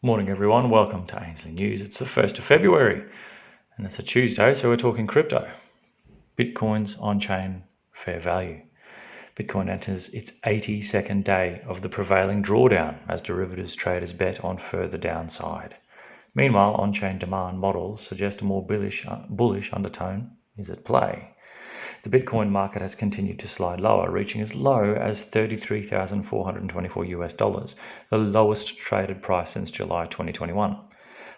Morning everyone, welcome to Ainsley News. It's the 1st of February and it's a Tuesday, so we're talking crypto. Bitcoin's Onchain fair value. Bitcoin enters its 82nd day of the prevailing drawdown as derivatives traders bet on further downside. Meanwhile, on-chain demand models suggest a more bullish undertone is at play. The Bitcoin market has continued to slide lower, reaching as low as $33,424, the lowest traded price since July 2021.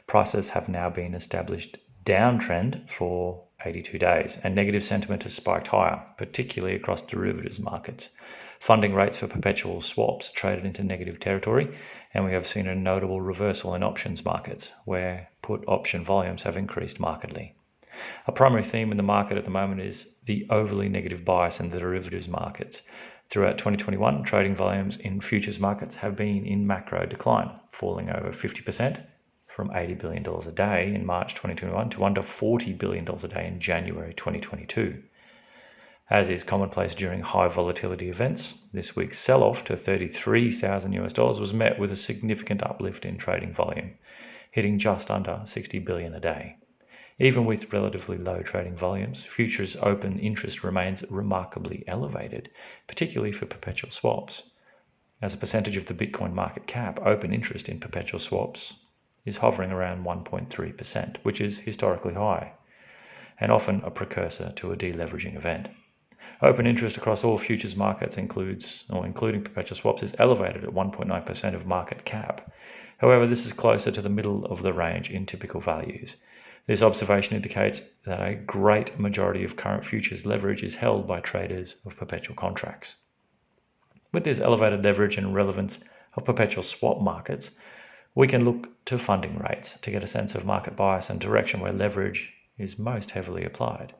Prices have now been established downtrend for 82 days, and negative sentiment has spiked higher, particularly across derivatives markets. Funding rates for perpetual swaps traded into negative territory, and we have seen a notable reversal in options markets, where put option volumes have increased markedly. A primary theme in the market at the moment is the overly negative bias in the derivatives markets. Throughout 2021, trading volumes in futures markets have been in macro decline, falling over 50% from $80 billion a day in March 2021 to under $40 billion a day in January 2022. As is commonplace during high volatility events, this week's sell-off to $33,000 was met with a significant uplift in trading volume, hitting just under $60 billion a day. Even with relatively low trading volumes, futures open interest remains remarkably elevated, particularly for perpetual swaps. As a percentage of the Bitcoin market cap, open interest in perpetual swaps is hovering around 1.3%, which is historically high, and often a precursor to a deleveraging event. Open interest across all futures markets including perpetual swaps is elevated at 1.9% of market cap. However, this is closer to the middle of the range in typical values. This observation indicates that a great majority of current futures leverage is held by traders of perpetual contracts. With this elevated leverage and relevance of perpetual swap markets, we can look to funding rates to get a sense of market bias and direction where leverage is most heavily applied.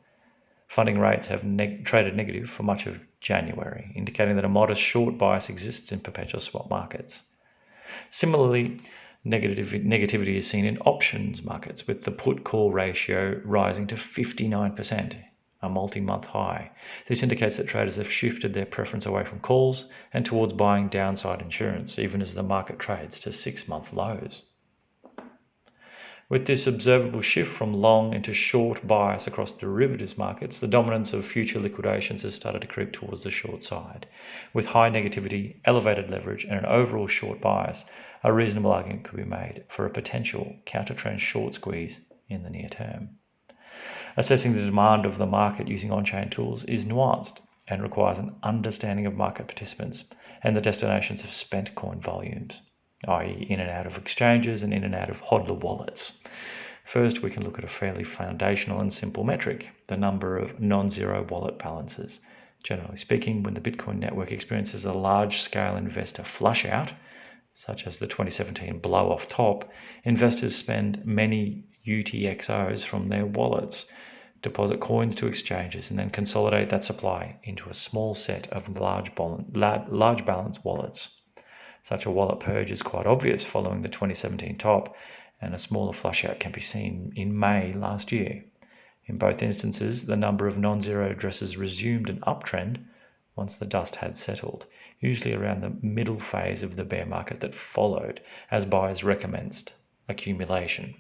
Funding rates have traded negative for much of January, indicating that a modest short bias exists in perpetual swap markets. Similarly, negativity is seen in options markets, with the put-call ratio rising to 59%, a multi-month high. This indicates that traders have shifted their preference away from calls and towards buying downside insurance, even as the market trades to 6-month lows. With this observable shift from long into short bias across derivatives markets, the dominance of future liquidations has started to creep towards the short side. With high negativity, elevated leverage, and an overall short bias, a reasonable argument could be made for a potential counter-trend short squeeze in the near term. Assessing the demand of the market using on-chain tools is nuanced and requires an understanding of market participants and the destinations of spent coin volumes, i.e. in and out of exchanges and in and out of hodler wallets. First, we can look at a fairly foundational and simple metric, the number of non-zero wallet balances. Generally speaking, when the Bitcoin network experiences a large-scale investor flush-out, such as the 2017 blow-off top, investors spend many UTXOs from their wallets, deposit coins to exchanges, and then consolidate that supply into a small set of large balance wallets. Such a wallet purge is quite obvious following the 2017 top, and a smaller flush-out can be seen in May last year. In both instances, the number of non-zero addresses resumed an uptrend once the dust had settled, usually around the middle phase of the bear market that followed as buyers recommenced accumulation.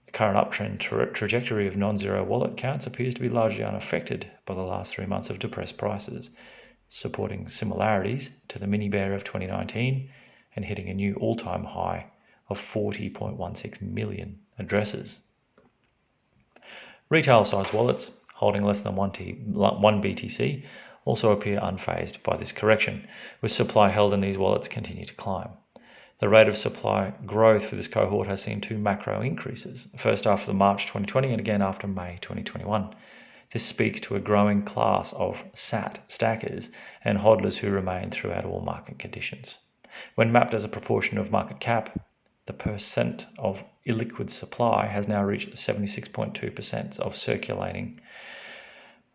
The current uptrend trajectory of non-zero wallet counts appears to be largely unaffected by the last 3 months of depressed prices, supporting similarities to the mini bear of 2019 and hitting a new all-time high of 40.16 million addresses. Retail-sized wallets holding less than 1 BTC also appear unfazed by this correction, with supply held in these wallets continue to climb. The rate of supply growth for this cohort has seen 2 macro increases, first after March 2020 and again after May 2021. This speaks to a growing class of SAT stackers and hodlers who remain throughout all market conditions. When mapped as a proportion of market cap, the percent of illiquid supply has now reached 76.2% of circulating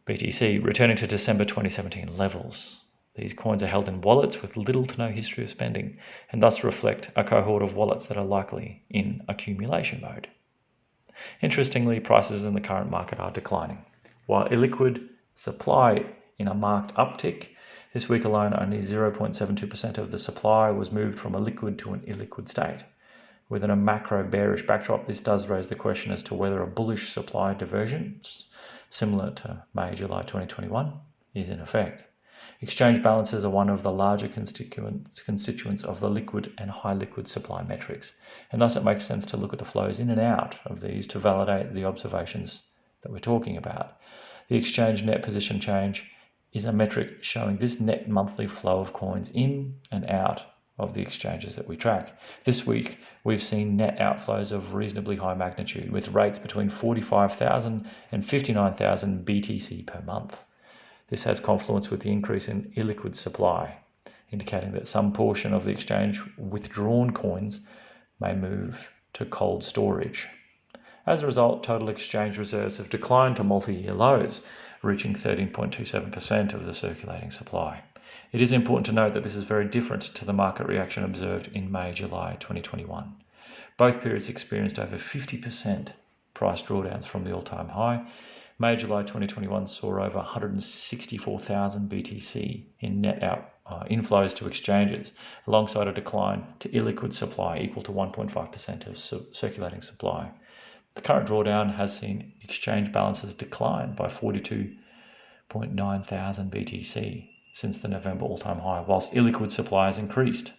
BTC, returning to December 2017 levels. These coins are held in wallets with little to no history of spending, and thus reflect a cohort of wallets that are likely in accumulation mode. Interestingly, prices in the current market are declining. While illiquid supply in a marked uptick, this week alone only 0.72% of the supply was moved from a liquid to an illiquid state. Within a macro bearish backdrop, this does raise the question as to whether a bullish supply divergence, similar to May, July 2021, is in effect. Exchange balances are one of the larger constituents of the liquid and high liquid supply metrics, and thus it makes sense to look at the flows in and out of these to validate the observations that we're talking about. The exchange net position change is a metric showing this net monthly flow of coins in and out of the exchanges that we track. This week, we've seen net outflows of reasonably high magnitude, with rates between 45,000 and 59,000 BTC per month. This has confluence with the increase in illiquid supply, indicating that some portion of the exchange withdrawn coins may move to cold storage. As a result, total exchange reserves have declined to multi-year lows, reaching 13.27% of the circulating supply. It is important to note that this is very different to the market reaction observed in May, July 2021. Both periods experienced over 50% price drawdowns from the all-time high. May, July 2021 saw over 164,000 BTC in net inflows to exchanges, alongside a decline to illiquid supply equal to 1.5% of circulating supply. The current drawdown has seen exchange balances decline by 42.9 thousand BTC since the November all-time high, whilst illiquid supply has increased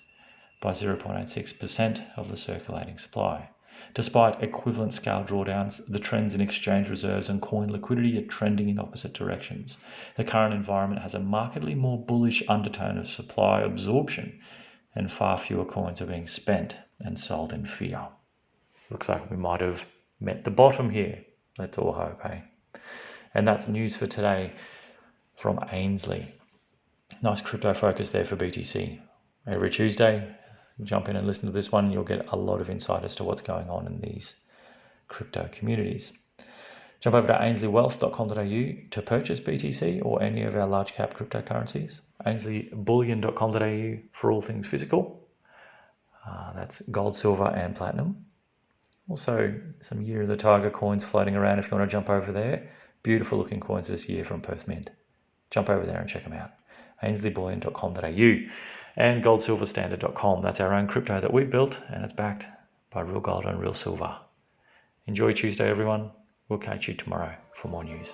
by 0.86% of the circulating supply. Despite equivalent scale drawdowns, the trends in exchange reserves and coin liquidity are trending in opposite directions. The current environment has a markedly more bullish undertone of supply absorption, and far fewer coins are being spent and sold in fear. Looks like we might have met the bottom here. Let's all hope, eh? And that's news for today from Ainsley. Nice crypto focus there for BTC. Every Tuesday, jump in and listen to this one. You'll get a lot of insight as to what's going on in these crypto communities. Jump over to ainsleywealth.com.au to purchase BTC or any of our large cap cryptocurrencies. ainsleyBullion.com.au for all things physical. That's gold, silver and platinum. Also, some Year of the Tiger coins floating around if you want to jump over there. Beautiful looking coins this year from Perth Mint. Jump over there and check them out. ainsleyBullion.com.au and goldsilverstandard.com. That's our own crypto that we've built, and it's backed by real gold and real silver. Enjoy Tuesday, everyone. We'll catch you tomorrow for more news.